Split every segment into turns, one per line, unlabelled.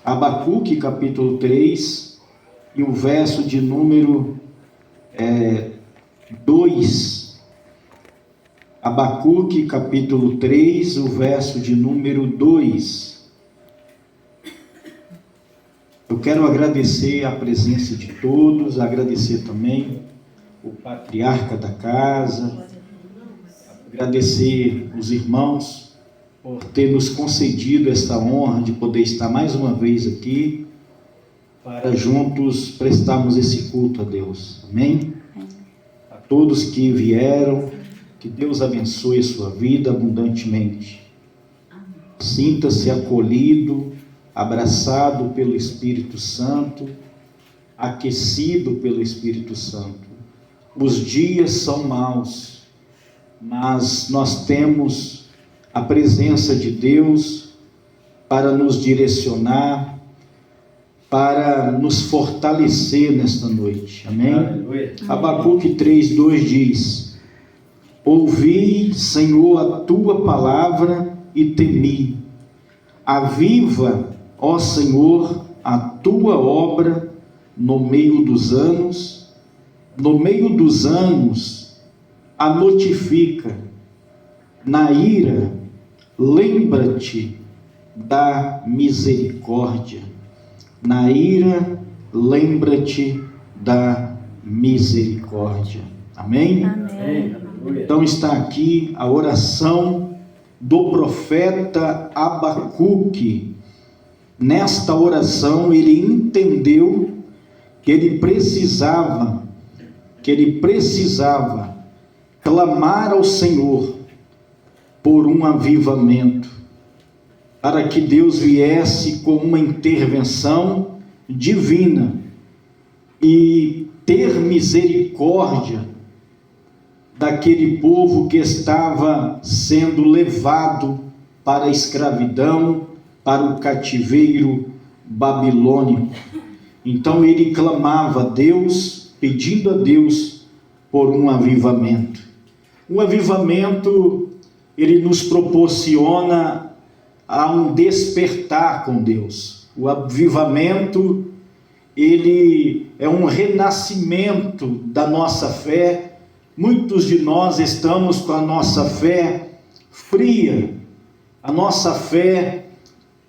Abacuque capítulo 3 e o verso de número 2. Abacuque capítulo 3, o verso de número 2. Eu quero agradecer a presença de todos, agradecer também o patriarca da casa, agradecer os irmãos por ter nos concedido esta honra de poder estar mais uma vez aqui, para juntos prestarmos esse culto a Deus. Amém? A todos que vieram, que Deus abençoe a sua vida abundantemente. Sinta-se acolhido, abraçado pelo Espírito Santo, aquecido pelo Espírito Santo. Os dias são maus, mas nós temos a presença de Deus para nos direcionar, para nos fortalecer nesta noite. Amém? Aleluia. Abacuque 3:2 diz: ouvi, Senhor, a tua palavra e temi. Aviva, ó Senhor, a tua obra no meio dos anos. No meio dos anos a notifica. Na ira, lembra-te da misericórdia. Na ira, lembra-te da misericórdia. Amém?
Amém.
Então está aqui a oração do profeta Abacuque. Nesta oração ele entendeu que ele precisava clamar ao Senhor por um avivamento, para que Deus viesse com uma intervenção divina e ter misericórdia daquele povo que estava sendo levado para a escravidão, para o cativeiro babilônico. Então ele clamava a Deus, pedindo a Deus por um avivamento. Um avivamento, ele nos proporciona a um despertar com Deus. O avivamento, ele é um renascimento da nossa fé. Muitos de nós estamos com a nossa fé fria, a nossa fé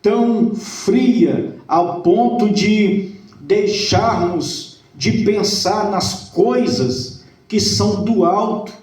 tão fria ao ponto de deixarmos de pensar nas coisas que são do alto.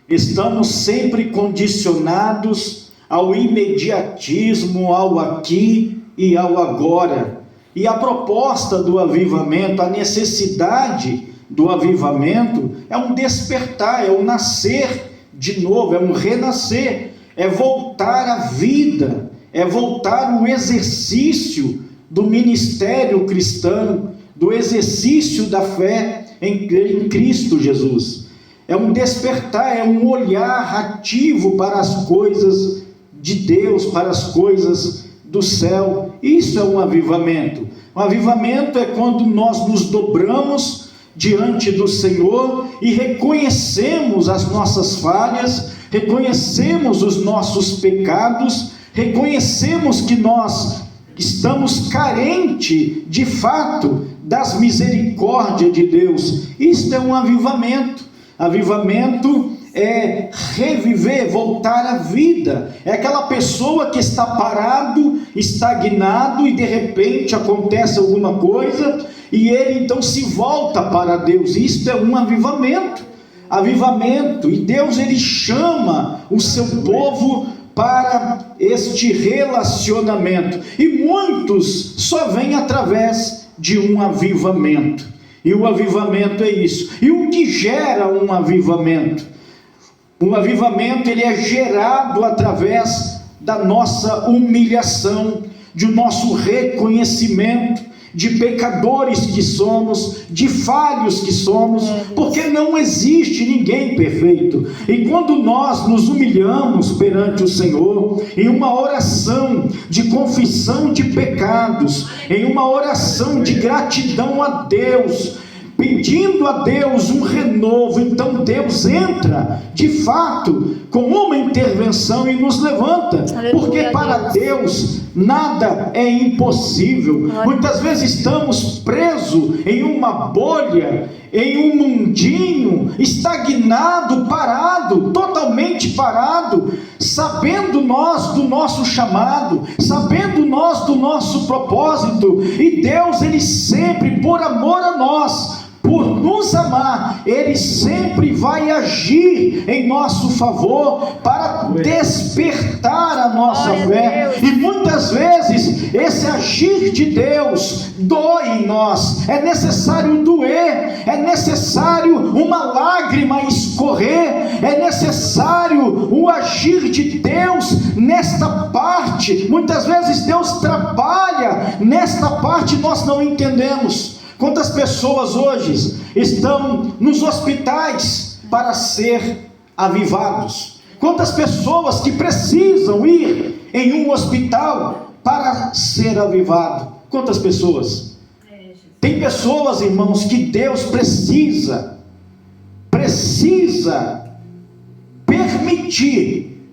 Estamos sempre condicionados ao imediatismo, ao aqui e ao agora. E a proposta do avivamento, a necessidade do avivamento é um despertar, é um nascer de novo, é um renascer, é voltar à vida, é voltar ao exercício do ministério cristão, do exercício da fé em Cristo Jesus. É um despertar, é um olhar ativo para as coisas de Deus, para as coisas do céu. Isso é um avivamento. Um avivamento é quando nós nos dobramos diante do Senhor e reconhecemos as nossas falhas, reconhecemos os nossos pecados, reconhecemos que nós estamos carentes de fato das misericórdias de Deus. Isto é um avivamento. Avivamento é reviver, voltar à vida. É aquela pessoa que está parado, estagnado, e de repente acontece alguma coisa e ele então se volta para Deus. Isto é um avivamento. Avivamento. E Deus, ele chama o seu povo para este relacionamento. E muitos só vêm através de um avivamento. E o avivamento é isso. E o que gera um avivamento? Um avivamento, ele é gerado através da nossa humilhação, de nosso reconhecimento de pecadores que somos, de falhos que somos, porque não existe ninguém perfeito. E quando nós nos humilhamos perante o Senhor, em uma oração de confissão de pecados, em uma oração de gratidão a Deus, pedindo a Deus um renovo. Então Deus entra de fato com uma intervenção e nos levanta. Aleluia, porque para Deus nada é impossível. Muitas vezes estamos presos em uma bolha, em um mundinho estagnado, parado, totalmente parado, sabendo nós do nosso chamado, sabendo nós do nosso propósito. E Deus, Ele sempre, por amor a nós, por nos amar, Ele sempre vai agir em nosso favor para despertar a nossa fé. E muitas vezes esse agir de Deus dói em nós. É necessário doer, é necessário uma lágrima escorrer, é necessário o agir de Deus nesta parte. Muitas vezes Deus trabalha nesta parte, nós não entendemos. Quantas pessoas hoje estão nos hospitais para ser avivados? Quantas pessoas que precisam ir em um hospital para ser avivado? Quantas pessoas? Tem pessoas, irmãos, que Deus precisa permitir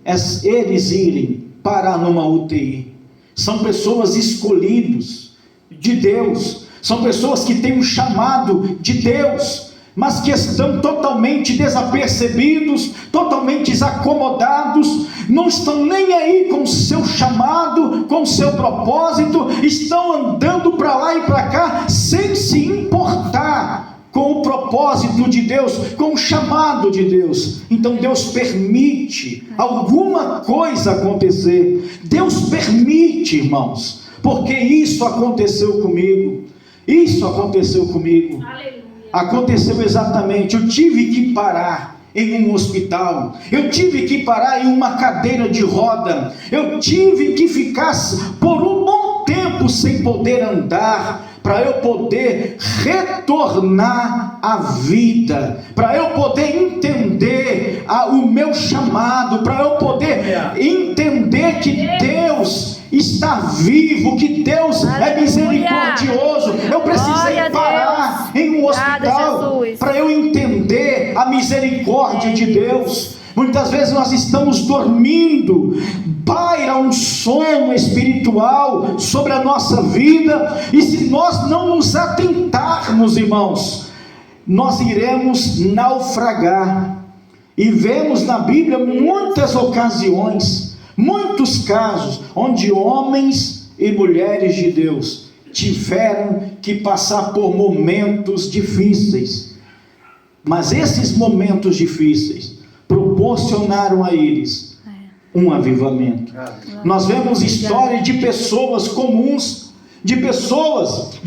eles irem parar numa UTI. São pessoas escolhidas de Deus. São pessoas que têm um chamado de Deus, mas que estão totalmente desapercebidos, totalmente desacomodados, não estão nem aí com o seu chamado, com o seu propósito, estão andando para lá e para cá, sem se importar com o propósito de Deus, com o chamado de Deus. Então Deus permite alguma coisa acontecer. Deus permite, irmãos, porque isso aconteceu comigo. Isso aconteceu comigo. Aleluia. Aconteceu exatamente. Eu tive que parar em um hospital. Eu tive que parar em uma cadeira de roda. Eu tive que ficar por um bom tempo sem poder andar, para eu poder retornar à vida, para eu poder entender o meu chamado, para eu poder entender que Deus está vivo, que Deus é misericordioso. Eu precisei parar em um hospital para eu entender a misericórdia de Deus. Muitas vezes nós estamos dormindo, paira um sono espiritual sobre a nossa vida, e se nós não nos atentarmos, irmãos, nós iremos naufragar. E vemos na Bíblia muitas ocasiões, muitos casos, onde homens e mulheres de Deus tiveram que passar por momentos difíceis, mas esses momentos difíceis proporcionaram a eles um avivamento. Nós vemos histórias de pessoas comuns, de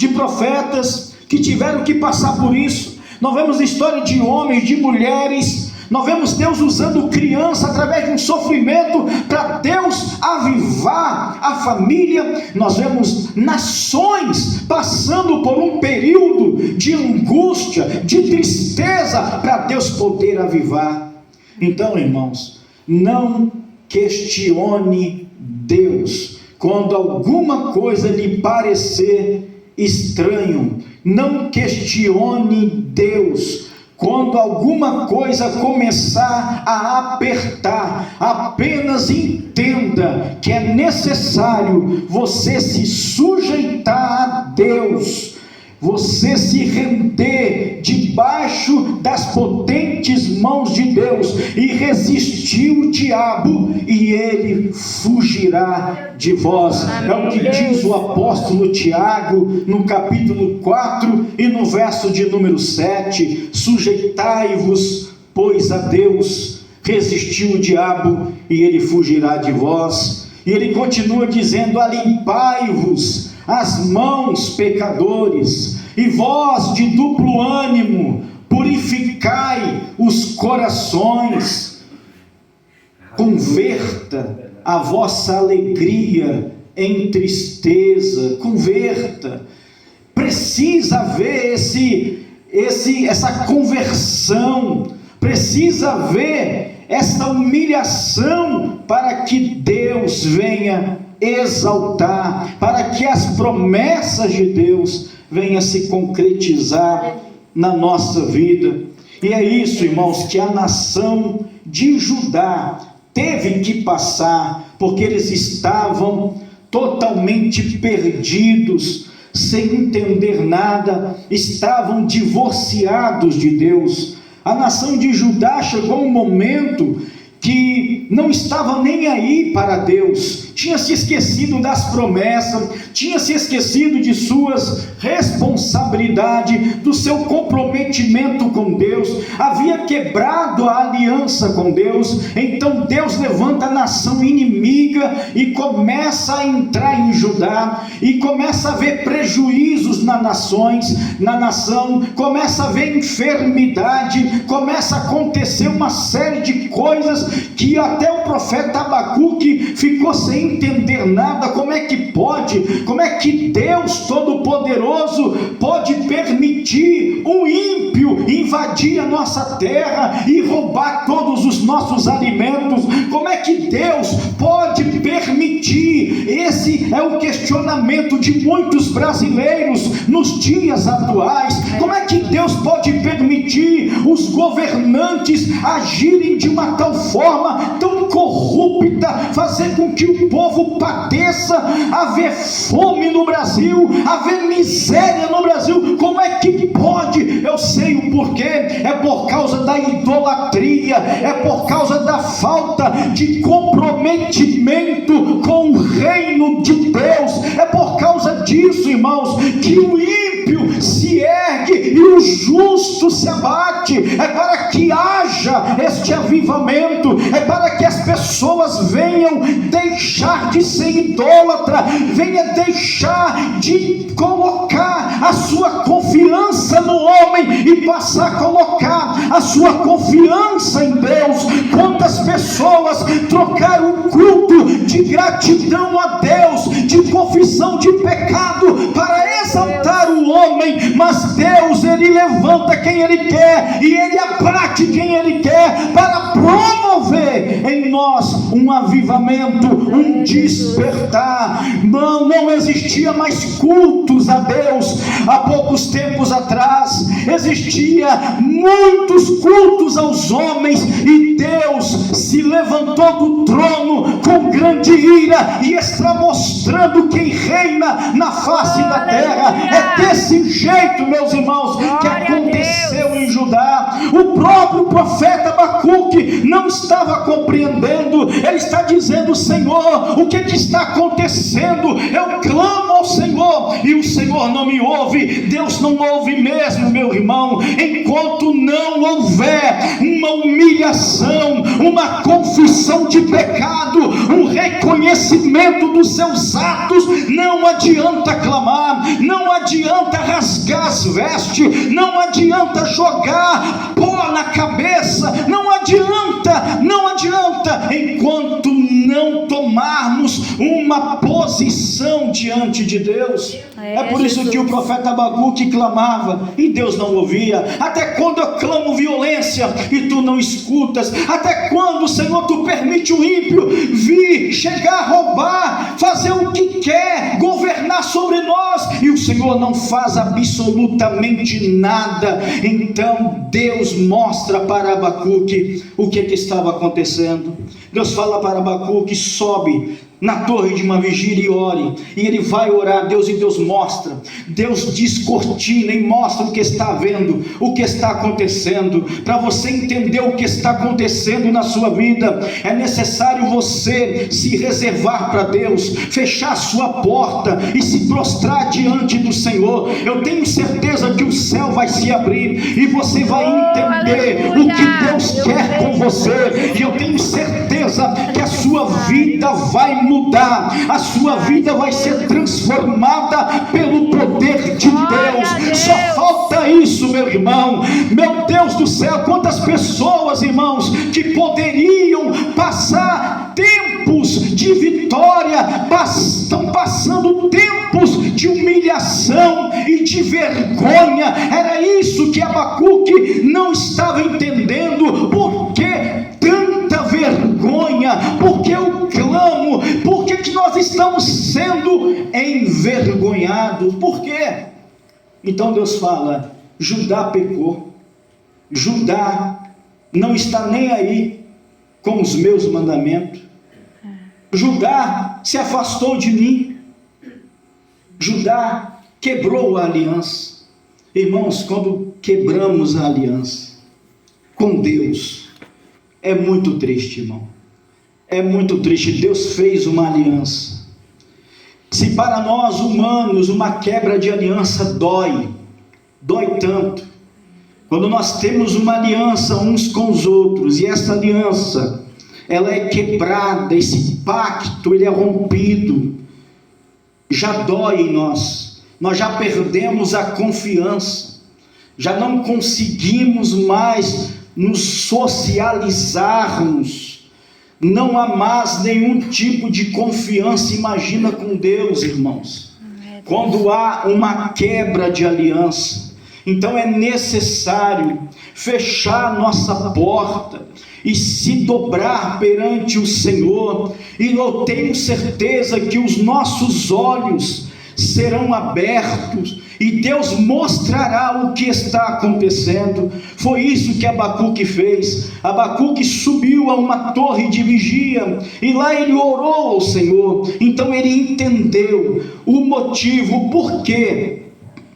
profetas que tiveram que passar por isso. Nós vemos história de homens, de mulheres. Nós vemos Deus usando criança através de um sofrimento para Deus avivar a família. Nós vemos nações passando por um período de angústia, de tristeza, para Deus poder avivar. Então, irmãos, não questione Deus quando alguma coisa lhe parecer estranho. Não questione Deus quando alguma coisa começar a apertar. Apenas entenda que é necessário você se sujeitar a Deus, você se render debaixo das potentes mãos de Deus e resistir o diabo, e ele fugirá de vós. É o que diz o apóstolo Tiago no capítulo 4 e no verso de número 7: sujeitai-vos, pois, a Deus, resistiu o diabo e ele fugirá de vós. E ele continua dizendo: alimpai-vos as mãos, pecadores, e vós de duplo ânimo, purificai os corações. Converta a vossa alegria em tristeza. Converta. Precisa haver essa conversão, precisa haver essa humilhação para que Deus venha exaltar, para que as promessas de Deus venham se concretizar na nossa vida. E é isso, irmãos, que a nação de Judá teve que passar, porque eles estavam totalmente perdidos, sem entender nada, estavam divorciados de Deus. A nação de Judá chegou um momento que não estava nem aí para Deus, tinha se esquecido das promessas, tinha se esquecido de suas responsabilidades, do seu comprometimento com Deus, havia quebrado a aliança com Deus. Então Deus levanta a nação inimiga e começa a entrar em Judá, e começa a ver prejuízos na nação, começa a ver enfermidade, começa a acontecer uma série de coisas que até o profeta Abacuque ficou sem entender nada. Como é que pode? Como é que Deus Todo-Poderoso pode permitir um ímpio invadir a nossa terra e roubar todos os nossos alimentos? Como é que Deus pode permitir? Esse é o questionamento de muitos brasileiros nos dias atuais. Como é que Deus pode permitir os governantes agirem de uma tal forma, tão corrupta, fazer com que o povo padeça, haver fome no Brasil, haver miséria no Brasil? Como é que pode? Eu sei o porquê. É por causa da idolatria, é por causa da falta de comprometimento com o reino de Deus. É por causa disso, irmãos, que o ímpio se ergue e o justo se abate. É para que haja este avivamento, é para que as pessoas venham deixar de ser idólatra, venha deixar de colocar a sua confiança no homem e passar a colocar a sua confiança em Deus. Quantas pessoas trocaram o culto de gratidão a Deus, de confissão de pecado, para exaltar o homem, mas Deus, Ele levanta quem Ele quer, e Ele abate quem Ele quer, para promover em nós um avivamento, um despertar. Não existia mais cultos a Deus. Há poucos tempos atrás existia muitos cultos aos homens, e Deus se levantou do trono com grande ira e está mostrando quem reina na face da terra. É desse jeito, meus irmãos, que aconteceu em Judá. O próprio profeta Abacuque não estava compreendendo. Ele está dizendo: Senhor, o que está acontecendo? Eu clamo ao Senhor e o Senhor não me ouve. Deus não ouve mesmo, meu irmão. Enquanto não houver uma humilhação, uma confissão de pecado, um reconhecimento dos seus atos, não adianta clamar, não adianta rasgar as vestes, não adianta jogar pó na cabeça, não adianta, enquanto não tomarmos uma posição diante de Deus. É por isso que o profeta Abacuque clamava e Deus não ouvia. Até quando eu clamo violência e tu não escutas? Até quando, Senhor, tu permite o ímpio vir, chegar a roubar, fazer o que quer, governar sobre nós, e o Senhor não faz absolutamente nada? Então Deus mostra para Abacuque o que estava acontecendo. Deus fala para Abacuque: sobe na torre de uma vigília e ore. E ele vai orar, e Deus mostra, Deus descortina e mostra o que está vendo, o que está acontecendo. Para você entender o que está acontecendo na sua vida, é necessário você se reservar para Deus, fechar a sua porta e se prostrar diante do Senhor. Eu tenho certeza que o céu vai se abrir e você vai entender o que Deus quer com você, e eu tenho certeza que a sua vida vai mudar, a sua vida vai ser transformada pelo poder de Deus. Só falta isso, meu irmão. Meu Deus do céu, quantas pessoas, irmãos, que poderiam passar tempos de vitória, estão passando tempos de humilhação e de vergonha. Era isso que Abacuque não estava entendendo. Por que tanta vergonha? Por que eu clamo? Por que nós estamos sendo envergonhados? Por quê? Então Deus fala: Judá pecou. Judá não está nem aí com os meus mandamentos. Judá se afastou de mim. Judá quebrou a aliança. Irmãos, quando quebramos a aliança com Deus, é muito triste, irmão. É muito triste. Deus fez uma aliança. Se para nós humanos uma quebra de aliança dói tanto, quando nós temos uma aliança uns com os outros, e essa aliança, ela é quebrada, esse pacto, ele é rompido, já dói em nós já perdemos a confiança, já não conseguimos mais nos socializarmos, não há mais nenhum tipo de confiança, imagina com Deus, irmãos, quando há uma quebra de aliança. Então é necessário fechar nossa porta e se dobrar perante o Senhor, e eu tenho certeza que os nossos olhos serão abertos, e Deus mostrará o que está acontecendo. Foi isso que Abacuque fez. Abacuque subiu a uma torre de vigia, e lá ele orou ao Senhor. Então ele entendeu o motivo, o porquê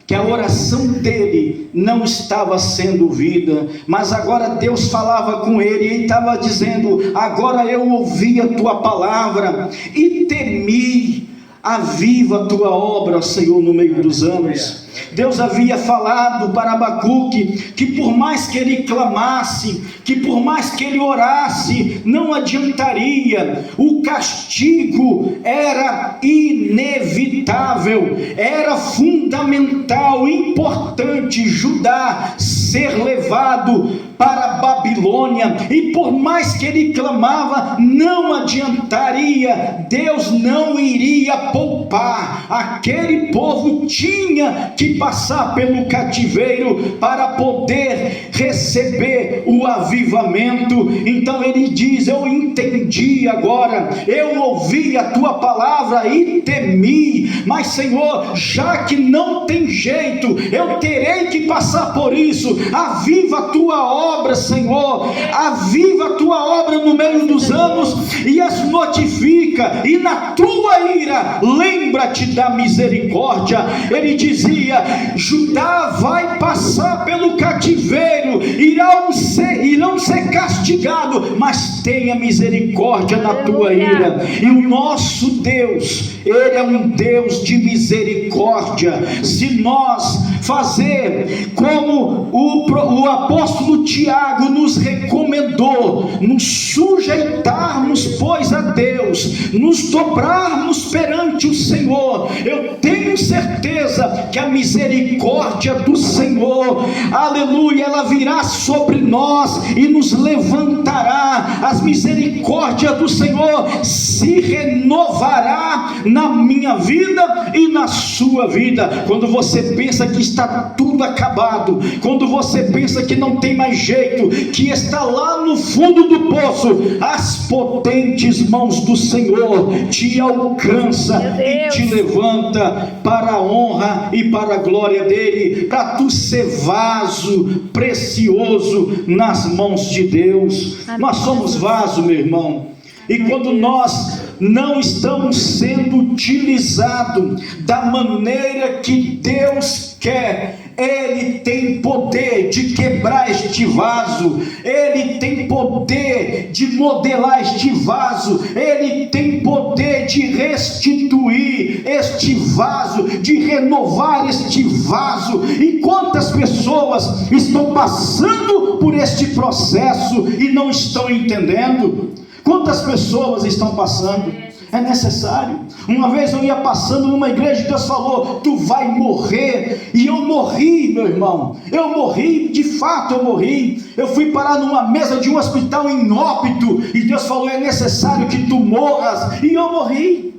que a oração dele não estava sendo ouvida, mas agora Deus falava com ele, e ele estava dizendo: agora eu ouvi a tua palavra, e temi, aviva a tua obra, Senhor, no meio dos anos. Deus havia falado para Abacuque que por mais que ele clamasse, que por mais que ele orasse, não adiantaria, o castigo era inevitável, era fundamental, importante Judá ser levado para a Babilônia, e por mais que ele clamava, não adiantaria, Deus não iria poupar, aquele povo tinha que passar pelo cativeiro para poder receber o avivamento. Então ele diz: eu entendi agora, eu ouvi a tua palavra e temi, mas Senhor, já que não tem jeito, eu terei que passar por isso, aviva a tua obra, Senhor, aviva a tua obra no meio dos anos, e as notifica, e na tua ira, lembra-te da misericórdia. Ele dizia: Judá vai passar pelo cativeiro, irão ser castigados, mas tenha misericórdia na tua ira. E o nosso Deus, ele é um Deus de misericórdia. Se nós fazer como o apóstolo Tiago nos recomendou, nos sujeitarmos, pois, a Deus, nos dobrarmos perante o Senhor, eu tenho certeza que a misericórdia do Senhor, aleluia, ela virá sobre nós e nos levantará. As misericórdias do Senhor se renovará na minha vida e na sua vida. Quando você pensa que está tudo acabado, quando você pensa que não tem mais jeito, que está lá no fundo do poço, as potentes mãos do Senhor te alcança e te levanta para a honra e para a glória dele, para tu ser vaso precioso nas mãos de Deus. Nós somos vaso, meu irmão, e quando nós não estamos sendo utilizados da maneira que Deus quer, Ele tem poder de quebrar este vaso, Ele tem poder de modelar este vaso, Ele tem poder de restituir este vaso, de renovar este vaso. E quantas pessoas estão passando por este processo e não estão entendendo? Quantas pessoas estão passando? É necessário. Uma vez eu ia passando numa igreja e Deus falou: tu vai morrer. E eu morri, meu irmão, eu morri, de fato eu morri. Eu fui parar numa mesa de um hospital em óbito, e Deus falou: é necessário que tu morras. E eu morri,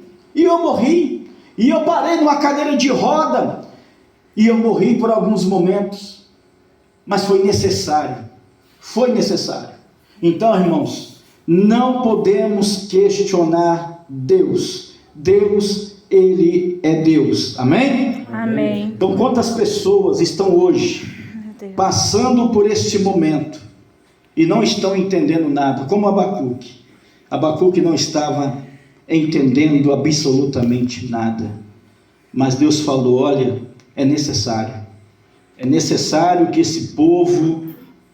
e eu parei numa cadeira de roda, e eu morri por alguns momentos, mas foi necessário. Então, irmãos, não podemos questionar Deus. Deus, Ele é Deus. Amém?
Amém.
Então, quantas pessoas estão hoje passando por este momento e não estão entendendo nada, como Abacuque. Abacuque não estava entendendo absolutamente nada, mas Deus falou: olha, é necessário que esse povo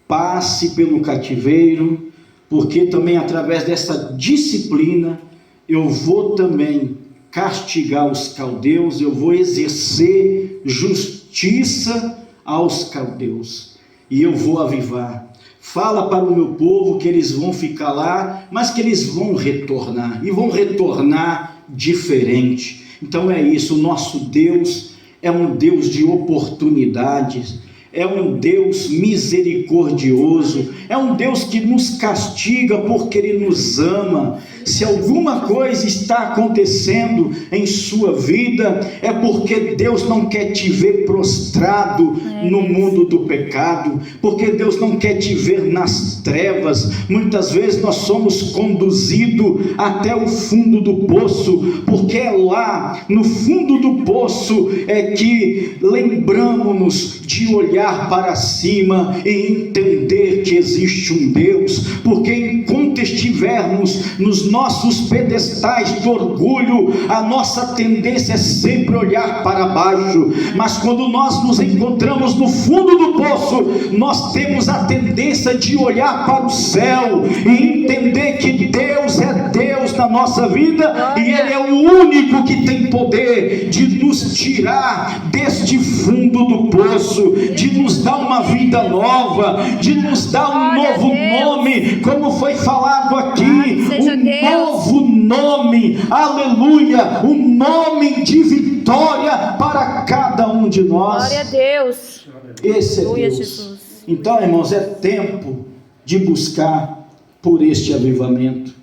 passe pelo cativeiro, porque também através dessa disciplina eu vou também castigar os caldeus, eu vou exercer justiça aos caldeus, e eu vou avivar. Fala para o meu povo que eles vão ficar lá, mas que eles vão retornar, e vão retornar diferente. Então é isso, o nosso Deus é um Deus de oportunidades, é um Deus misericordioso, é um Deus que nos castiga porque Ele nos ama. Se alguma coisa está acontecendo em sua vida, é porque Deus não quer te ver prostrado no mundo do pecado, porque Deus não quer te ver nas trevas. Muitas vezes nós somos conduzidos até o fundo do poço, porque é lá no fundo do poço é que lembramos-nos de olhar para cima e entender que existe um Deus, porque enquanto estivermos nos nossos pedestais de orgulho, a nossa tendência é sempre olhar para baixo, mas quando nós nos encontramos no fundo do poço, nós temos a tendência de olhar para o céu e entender que Deus é Deus na nossa vida, e Ele é o único que tem poder de nos tirar deste fundo do poço, de nos dar uma vida nova, de nos dar um novo nome, como foi falado aqui, um novo nome, aleluia, um nome de vitória para cada um de nós.
Glória a Deus.
Esse é Deus.
Jesus.
Então, irmãos, é tempo de buscar por este avivamento.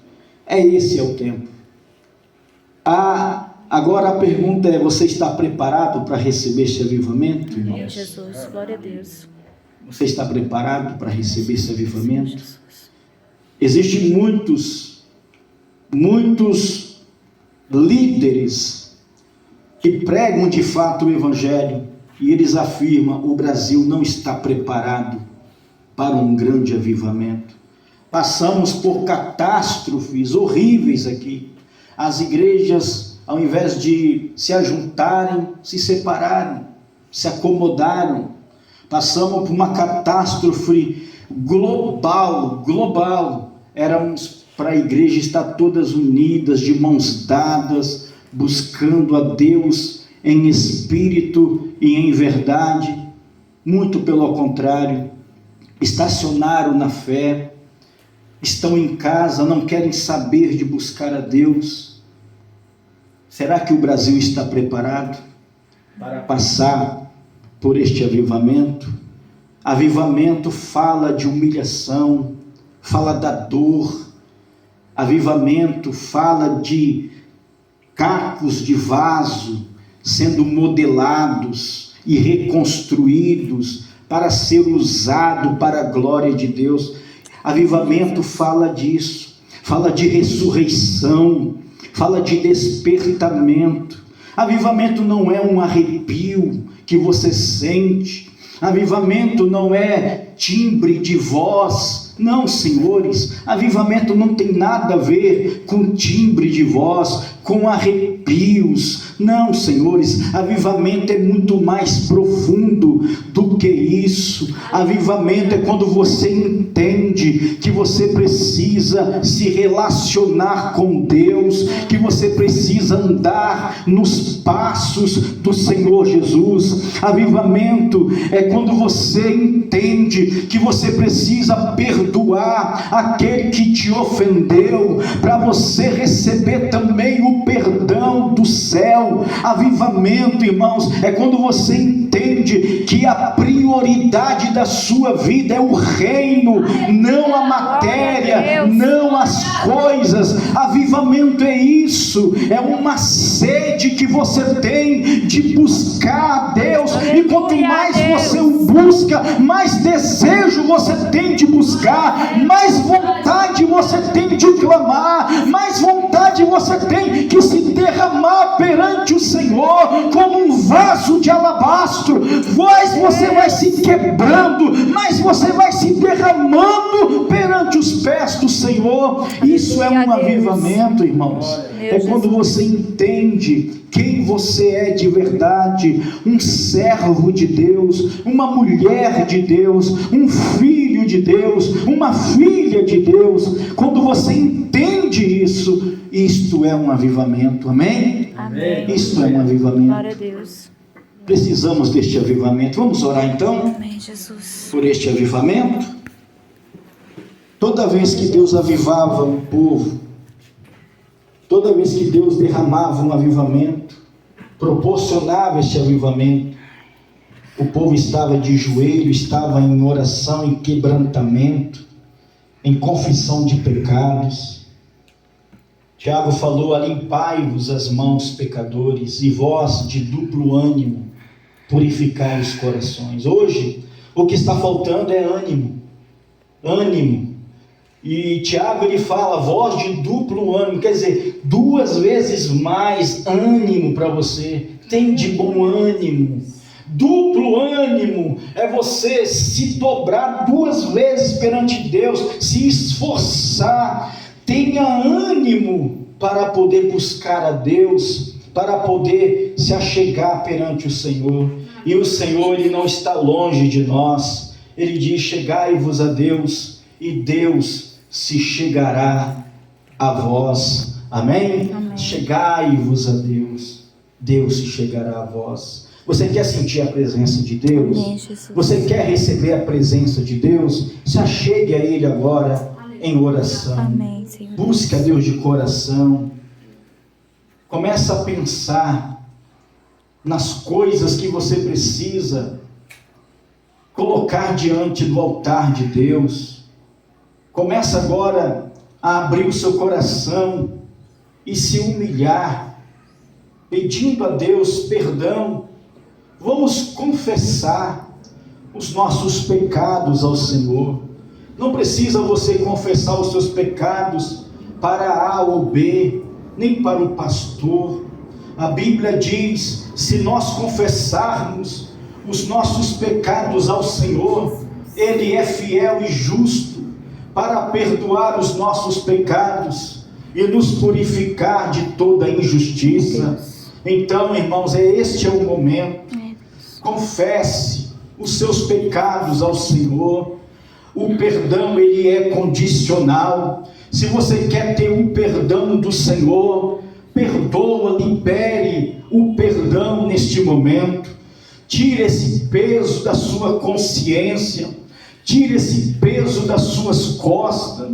Esse é o tempo. Agora a pergunta é: você está preparado para receber este avivamento, irmãos?
Amém, Jesus, glória a Deus.
Você está preparado para receber esse avivamento? Existem muitos líderes que pregam de fato o evangelho, e eles afirmam: o Brasil não está preparado para um grande avivamento. Passamos por catástrofes horríveis aqui. As igrejas, ao invés de se ajuntarem, se separaram, se acomodaram. Passamos por uma catástrofe global. Éramos para a igreja estar todas unidas, de mãos dadas, buscando a Deus em espírito e em verdade. Muito pelo contrário, estacionaram na fé, estão em casa, não querem saber de buscar a Deus. Será que o Brasil está preparado para passar por este avivamento? Avivamento fala de humilhação, fala da dor. Avivamento fala de cacos de vaso sendo modelados e reconstruídos para ser usado para a glória de Deus. Avivamento fala disso, fala de ressurreição, fala de despertamento. Avivamento não é um arrepio que você sente. Avivamento não é timbre de voz. Não, senhores, avivamento não tem nada a ver com timbre de voz, com arrepios. Não, senhores, avivamento é muito mais profundo do que isso. Avivamento é quando você entende que você precisa se relacionar com Deus, que você precisa andar nos passos do Senhor Jesus. Avivamento é quando você entende que você precisa perdoar aquele que te ofendeu, para você receber também o perdão do céu. Avivamento, irmãos, é quando você entende que a prioridade da sua vida é o reino, não a matéria, não as coisas. Avivamento é isso, é uma sede que você tem de buscar a Deus, e quanto mais você o busca, busca, mais desejo você tem de buscar, mais vontade você tem de clamar, mais vontade você tem que se derramar perante o Senhor como um vaso de alabastro. Mais você vai se quebrando, mais você vai se derramando perante os pés do Senhor. Isso é um avivamento, irmãos. É quando você entende quem você é de verdade, um servo de Deus, uma mulher de Deus, um filho de Deus, uma filha de Deus. Quando você entende isso, isto é um avivamento, amém?
Amém.
Isto é um avivamento.
Glória a Deus.
Precisamos deste avivamento. Vamos orar então?
Amém, Jesus.
Por este avivamento. Toda vez que Deus avivava um povo, toda vez que Deus derramava um avivamento, proporcionava este avivamento, o povo estava de joelho, estava em oração, em quebrantamento, em confissão de pecados. Tiago falou: alimpai-vos as mãos, pecadores, e vós de duplo ânimo, purificai os corações. Hoje, o que está faltando é ânimo. E Tiago ele fala, voz de duplo ânimo, quer dizer, 2 vezes mais ânimo para você. Tem de bom ânimo. Duplo ânimo é você se dobrar 2 vezes perante Deus, se esforçar. Tenha ânimo para poder buscar a Deus, para poder se achegar perante o Senhor. E o Senhor, Ele não está longe de nós. Ele diz: chegai-vos a Deus, e Deus se chegará a vós. Amém?
Amém.
Chegai-vos a Deus, Deus se chegará a vós. Você quer sentir a presença de Deus?
Amém, Jesus.
Você quer receber a presença de Deus? Se achegue a Ele agora em oração.
Amém, Senhor.
Busque a Deus de coração. Começa a pensar nas coisas que você precisa colocar diante do altar de Deus. Começa agora a abrir o seu coração e se humilhar, pedindo a Deus perdão. Vamos confessar os nossos pecados ao Senhor. Não precisa você confessar os seus pecados para A ou B, nem para o pastor. A Bíblia diz: se nós confessarmos os nossos pecados ao Senhor, Ele é fiel e justo para perdoar os nossos pecados e nos purificar de toda injustiça. Então, irmãos, este é o momento. Confesse os seus pecados ao Senhor. O perdão, ele é condicional. Se você quer ter o perdão do Senhor, perdoa, libere o perdão neste momento. Tire esse peso da sua consciência. Tire esse peso das suas costas.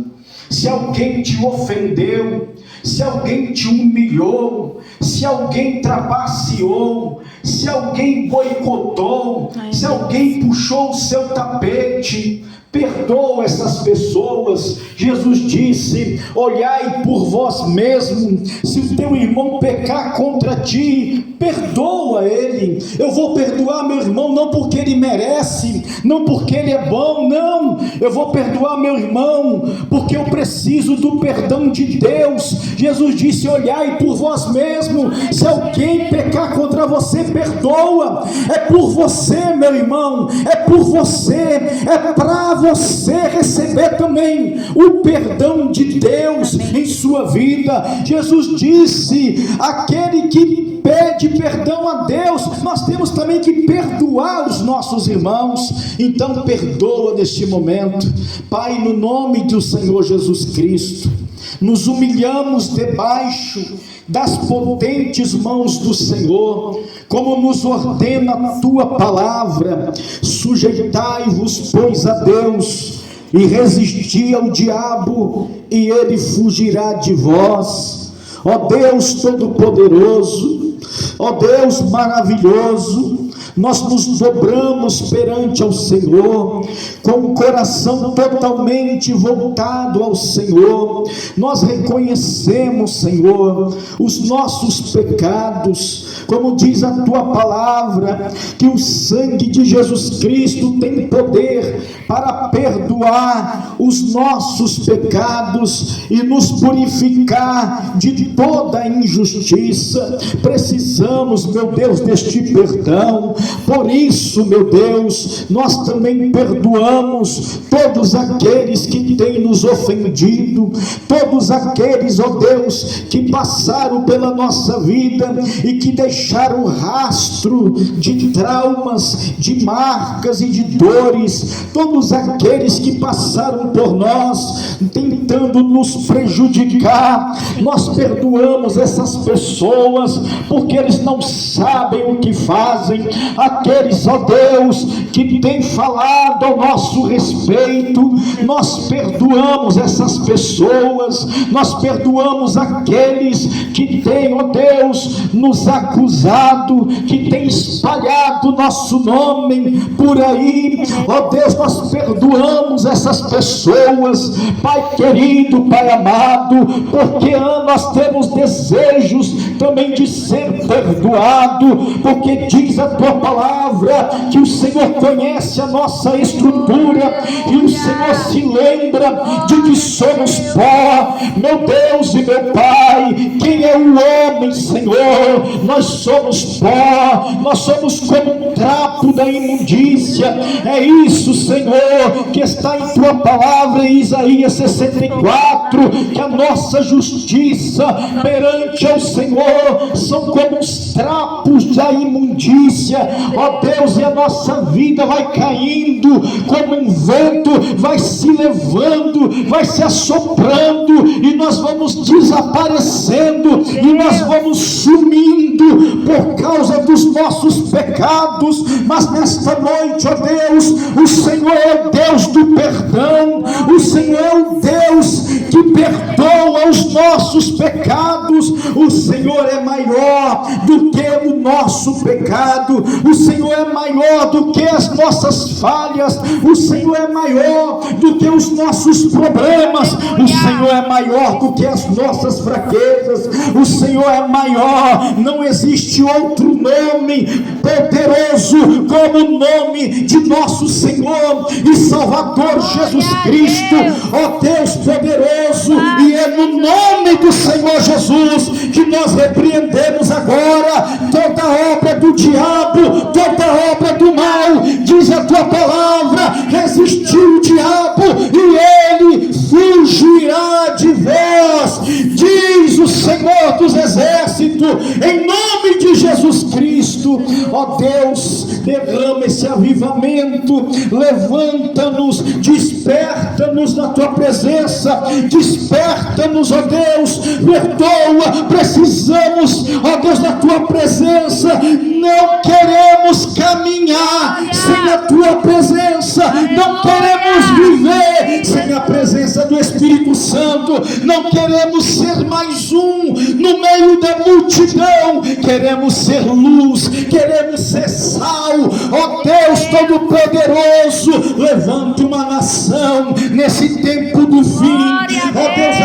Se alguém te ofendeu, se alguém te humilhou, se alguém trapaceou, se alguém boicotou, se alguém puxou o seu tapete, perdoa essas pessoas. Jesus disse: olhai por vós mesmos. Se o teu irmão pecar contra ti, perdoa ele. Eu vou perdoar meu irmão não porque ele merece, não porque ele é bom, não. Eu vou perdoar meu irmão porque eu preciso do perdão de Deus. Jesus disse: olhai por vós mesmos. Se alguém pecar contra você, perdoa. É por você, meu irmão, é por você, é para você receber também o perdão de Deus em sua vida. Jesus disse: aquele que pede perdão a Deus, nós temos também que perdoar os nossos irmãos. Então perdoa neste momento. Pai, no nome do Senhor Jesus Cristo, nos humilhamos debaixo das potentes mãos do Senhor, como nos ordena a tua palavra. Sujeitai-vos, pois, a Deus, e resisti ao diabo, e ele fugirá de vós. Ó Deus Todo-Poderoso, ó Deus maravilhoso, nós nos dobramos perante ao Senhor, com o coração totalmente voltado ao Senhor. Nós reconhecemos, Senhor, os nossos pecados, como diz a tua palavra, que o sangue de Jesus Cristo tem poder para perdoar os nossos pecados e nos purificar de toda injustiça. Precisamos, meu Deus, deste perdão. Por isso, meu Deus, nós também perdoamos todos aqueles que têm nos ofendido, todos aqueles, ó Deus, que passaram pela nossa vida e que deixaram rastro de traumas, de marcas e de dores, todos aqueles que passaram por nós tentando nos prejudicar. Nós perdoamos essas pessoas porque eles não sabem o que fazem. Aqueles, ó Deus, que têm falado ao nosso respeito, nós perdoamos essas pessoas. Nós perdoamos aqueles que têm, ó Deus, nos acusado, que têm espalhado nosso nome por aí. Ó Deus, nós perdoamos essas pessoas, Pai querido, Pai amado, porque nós temos desejos também de ser perdoado, porque diz a tua palavra que o Senhor conhece a nossa estrutura e o Senhor se lembra de que somos pó. Meu Deus e meu Pai, quem é o homem, Senhor? Nós somos pó, nós somos como um trapo da imundícia. É isso, Senhor, que está em tua palavra em Isaías 64, que a nossa justiça perante ao Senhor são como os trapos da imundícia. Ó Deus, e a nossa vida vai caindo como um vento, vai se levando, vai se assoprando, e nós vamos desaparecendo, e nós vamos sumindo por causa dos nossos pecados. Mas nesta noite, ó Deus, o Senhor é o Deus do perdão, o Senhor é o Deus que perdoa os nossos pecados. O Senhor é maior do que o nosso pecado, o Senhor é maior do que as nossas falhas, o Senhor é maior do que os nossos problemas, o Senhor é maior do que as nossas fraquezas, o Senhor é maior. Não existe outro nome poderoso como o nome de nosso Senhor e Salvador Jesus Cristo. Ó Deus poderoso, e é no nome do Senhor Jesus que nós repreendemos agora toda obra do diabo, toda obra do mal. Diz a tua palavra: resistiu o diabo e ele fugirá de vós, diz o Senhor dos exércitos, em nome de Jesus Cristo. Ó Deus, derrama esse avivamento, levanta-nos, desperta-nos na tua presença, desperta-nos, ó Deus, perdoa. Precisamos, ó Deus, da tua presença. Não queremos caminhar sem a tua presença, não queremos viver sem a presença do Espírito Santo, não queremos ser mais um no meio da multidão, queremos ser luz, queremos ser sal. Ó Deus Todo-Poderoso, levante uma nação nesse tempo do fim. Ó Deus,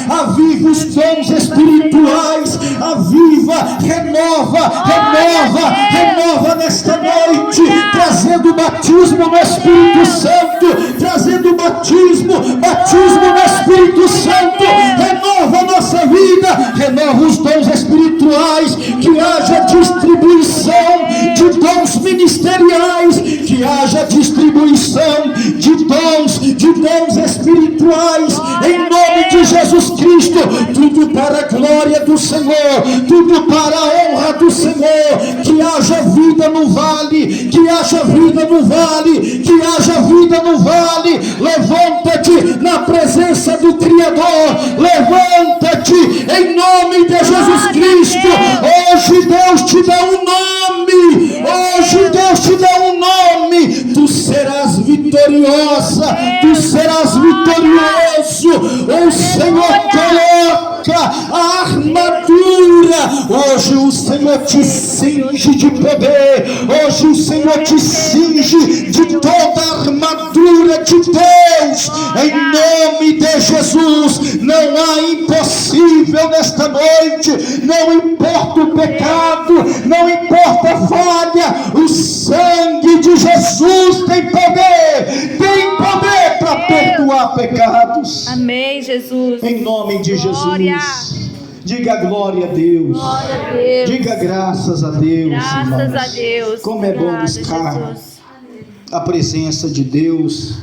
aviva os dons espirituais, aviva, renova nesta noite, trazendo batismo no Espírito Santo, trazendo batismo no Espírito Santo. Renova a nossa vida, renova os dons espirituais, que haja distribuição de dons ministeriais, que haja distribuição de dons espirituais, em nome de Jesus Cristo. Tudo para a glória do Senhor, tudo para a honra do Senhor. Que haja vida no vale, que haja vida no vale, que haja vida no vale. Levanta-te na presença do Criador, levanta-te em nome de Jesus Cristo. Hoje Deus te dá um nome, hoje Deus te dá um nome. Tu serás vitoriosa, tu serás vitorioso. O Senhor coloca a armadura. Hoje o Senhor te cinge de poder. Hoje o Senhor te cinge de toda a armadura de Deus. Em nome de Jesus, não há impossível nesta noite. Não importa o pecado, não importa a falha. O sangue de Jesus tem poder para perdoar pecados.
Amém, Jesus.
Em nome de
Glória.
Jesus. Diga glória a Deus.
Glória a Deus.
Diga graças a Deus.
Graças
irmãos.
a Deus.
Como é bom
Obrigada,
buscar
Jesus.
a presença de Deus.